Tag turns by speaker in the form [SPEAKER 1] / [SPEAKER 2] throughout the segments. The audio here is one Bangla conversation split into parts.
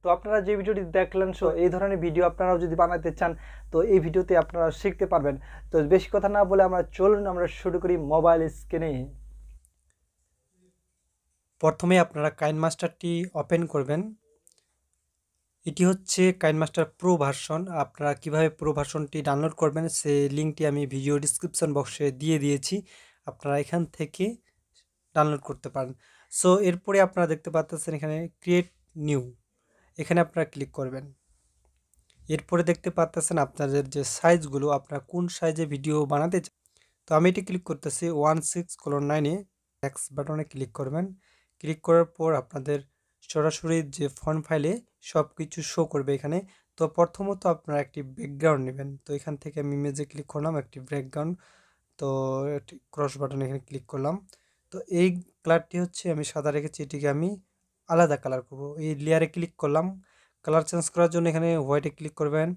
[SPEAKER 1] তো আপনারা যে ভিডিওটি দেখলেন সো এই ধরনের ভিডিও আপনারাও যদি বানাতে চান তো এই ভিডিওতে আপনারা শিখতে পারবেন। তো বেশি কথা না বলে চলুন আমরা শুরু করি মোবাইল স্ক্রিনে। প্রথমে আপনারা কাইনমাস্টারটি ওপেন করবেন। এটি হচ্ছে কাইনমাস্টার প্রো ভার্সন। আপনারা কিভাবে প্রো ভার্সনটি ডাউনলোড করবেন সেই লিঙ্কটি আমি ভিডিও ডিসক্রিপশন বক্সে দিয়ে দিয়েছি, আপনারা এখান থেকে ডাউনলোড করতে পারেন। সো এরপরে আপনারা দেখতে পাচ্ছেন এখানে ক্রিয়েট নিউ, এখানে আপনারা ক্লিক করবেন। এরপরে দেখতে পাচ্ছেন আপনাদের যে সাইজগুলো, আপনারা কোন সাইজে ভিডিও বানাতে চান। তো আমি এটি ক্লিক করতেছি 16:9 এক্স বাটনে ক্লিক করবেন। ক্লিক করার পর আপনাদের সরাসরি যে ফন্ট ফাইলে সব কিছু শো করবে এখানে। তো প্রথমত আপনারা একটি ব্যাকগ্রাউন্ড নেবেন। তো এখান থেকে আমি ইমেজে ক্লিক করলাম, একটি ব্যাকগ্রাউন্ড। তো ক্রস বাটনে এখানে ক্লিক করলাম। তো এই কালারটি হচ্ছে আমি সাদা রেখেছি, এটিকে আমি আলাদা কালার করব। এই লেয়ারে ক্লিক করলাম। কালার চেঞ্জ করার জন্য এখানে হোয়াইটে ক্লিক করবেন,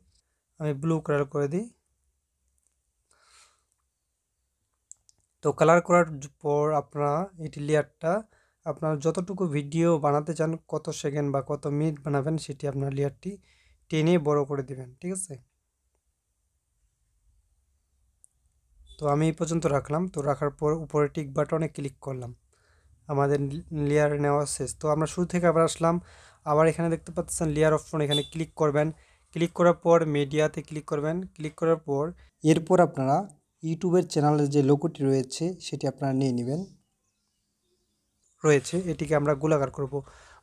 [SPEAKER 1] আমি ব্লু কালার করে দিই। তো কালার করার পর আপনারা এটি লেয়ারটা আপনারা যতটুকু ভিডিও বানাতে চান, কত সেকেন্ড বা কত মিনিট বানাবেন সেটি আপনার লেয়ারটি টেনে বড় করে দিবেন, ঠিক আছে। তো আমি এই পর্যন্ত রাখলাম। তো রাখার পর উপরে টিক বাটনে ক্লিক করলাম, আমাদের লেয়ার নেওয়া শেষ। তো আমরা শুরু থেকে আবার আসলাম, আবার এখানে দেখতে পাচ্ছেন লেয়ার অপশন, এখানে ক্লিক করবেন। ক্লিক করার পর মিডিয়াতে ক্লিক করবেন। ক্লিক করার পর এরপর আপনারা ইউটিউবের চ্যানেলের যে লোগোটি রয়েছে সেটি আপনারা নিয়ে নেবেন। রয়েছে এটিকে আমরা গোলাকার করব।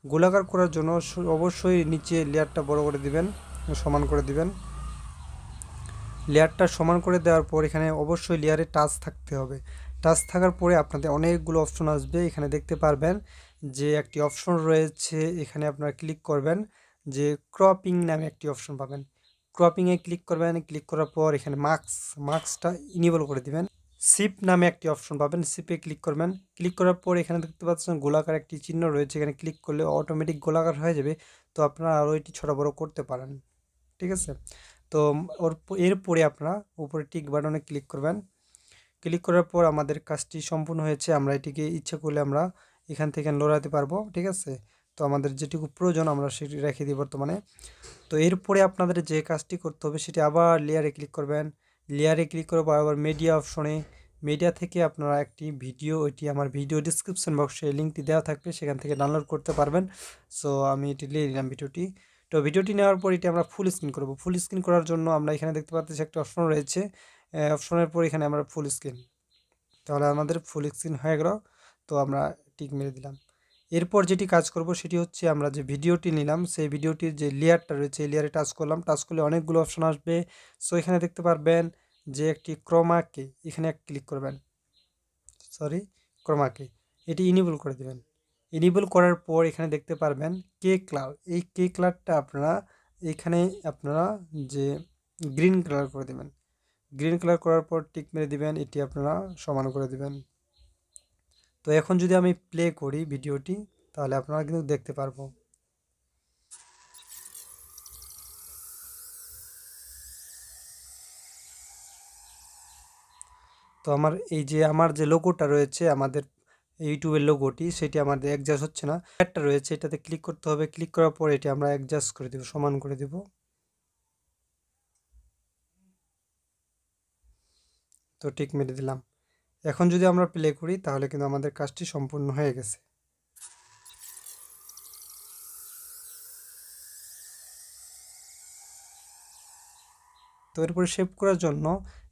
[SPEAKER 1] গোলাকার করার জন্য অবশ্যই নিচে লেয়ারটা বড় করে দিবেন, সমান করে দিবেন। লেয়ারটা সমান করে দেওয়ার পর এখানে অবশ্যই লেয়ারে টাচ থাকতে হবে। টাচ থাকার পরে আপনাদের অনেকগুলো অপশন আসবে, এখানে দেখতে পারবেন যে একটি অপশন রয়েছে, এখানে আপনারা ক্লিক করবেন যে ক্রপিং নামে একটি অপশন পাবেন। ক্রপিংয়ে ক্লিক করবেন। ক্লিক করার পর এখানে মার্কসটা ইনেবল করে দিবেন। শিপ নামে একটি অপশন পাবেন, শিপে ক্লিক করবেন। ক্লিক করার পর এখানে দেখতে পাচ্ছেন গোলাকার একটি চিহ্ন রয়েছে, এখানে ক্লিক করলে অটোমেটিক গোলাকার হয়ে যাবে। তো আপনারা আরও এটি ছোট বড় করতে পারেন, ঠিক আছে। তো এরপরে আপনারা উপরে টিক বাটনে ক্লিক করবেন। ক্লিক করার পর আমাদের কাজটি সম্পূর্ণ হয়েছে। আমরা এটিকে ইচ্ছা করলে আমরা এখান থেকে লড়াতে পারবো, ঠিক আছে। তো আমাদের যেটুকু প্রয়োজন আমরা সেটি রেখে দিই বর্তমানে। তো এরপরে আপনাদের যে কাজটি করতে হবে সেটি আবার লেয়ারে ক্লিক করবেন। লেয়ারে ক্লিক করে আবার মিডিয়া অপশনে, মিডিয়া থেকে আপনারা একটি ভিডিও, এটি আমার ভিডিও ডিসক্রিপশন বক্সে লিঙ্কটি দেওয়া থাকবে, সেখান থেকে ডাউনলোড করতে পারবেন। সো আমি এটি নিয়ে নিলাম ভিডিওটি। তো ভিডিওটি নেওয়ার পর এটি আমরা ফুল স্ক্রিন করব। ফুল স্ক্রিন করার জন্য আমরা এখানে দেখতে পাচ্ছি একটা অপশন রয়েছে, অপশনের পর এখানে আমরা ফুল স্ক্রিন, তাহলে আমাদের ফুল স্ক্রিন হয়ে গেল। তো আমরা টিক মেরে দিলাম। এরপর যেটি কাজ করব সেটি হচ্ছে আমরা যে ভিডিওটি নিলাম সেই ভিডিওটির যে লেয়ারটা রয়েছে এই লেয়ারে টাচ করলাম। টাচ করলে অনেকগুলো অপশন আসবে। সো এখানে দেখতে পারবেন যে একটি ক্রোমাকে, এখানে ক্লিক করবেন, ক্রোমাকে এটি ইনেবল করে দেবেন। ইনেবল করার পর এখানে দেখতে পারবেন কে কালার, এই কে কালারটা এখানে আপনারা যে গ্রিন কালার করে দেবেন। গ্রিন কালার করার পর টিক মেরে দিবেন, এটি আপনারা সমান করে দিবেন। তো এখন যদি আমি প্লে করি ভিডিওটি তাহলে আপনারা কিন্তু দেখতে পারবো। তো আমার যে লোগোটা রয়েছে, আমাদের ইউটিউবের লোগোটি, সেটি আমাদের অ্যাডজাস্ট হচ্ছে না। একটা রয়েছে এটাতে ক্লিক করতে হবে। ক্লিক করার পর এটি আমরা অ্যাডজাস্ট করে দেব, সমান করে দেব। তো টিক মেরে দিলাম। এখন যদি আমরা প্লে করি তাহলে কিন্তু আমাদের কাজটি সম্পূর্ণ হয়ে গেছে। তো এরপরে সেভ করার জন্য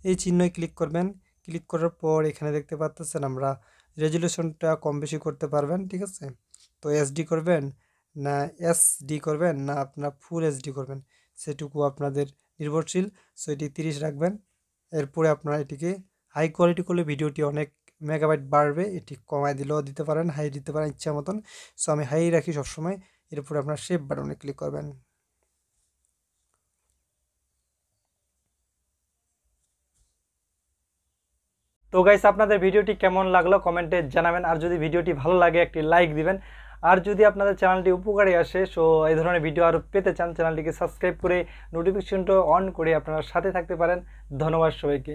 [SPEAKER 1] এই চিহ্নে ক্লিক করবেন। ক্লিক করার পর এখানে দেখতে পাচ্ছেন আমরা রেজুলেশনটা কম বেশি করতে পারবেন, ঠিক আছে। তো এসডি করবেন না এসডি করবেন না আপনার ফুল এসডি করবেন সেটুকু আপনাদের নির্ভরশীল। সো এটি 30 রাখবেন। এরপরে আপনারা এটিকে হাই কোয়ালিটি করলে ভিডিওটি অনেক মেগাবাইট বাড়বে, এটি কমায় দিলেও দিতে পারেন, হাই দিতে পারেন ইচ্ছা মতন। সো আমি হাই রাখি সবসময়। এরপরে আপনার সেভ বাটনে ক্লিক করবেন। তো গাইস আপনাদের ভিডিওটি কেমন লাগলো কমেন্টে জানাবেন, আর যদি ভিডিওটি ভালো লাগে একটি লাইক দিবেন। আর যদি আপনাদের চ্যানেলটি উপকারী আসে সো এই ধরনের ভিডিও আরও পেতে চান চ্যানেলটিকে সাবস্ক্রাইব করে নোটিফিকেশনটা অন করে আপনারা সাথে থাকতে পারেন। ধন্যবাদ সবাইকে।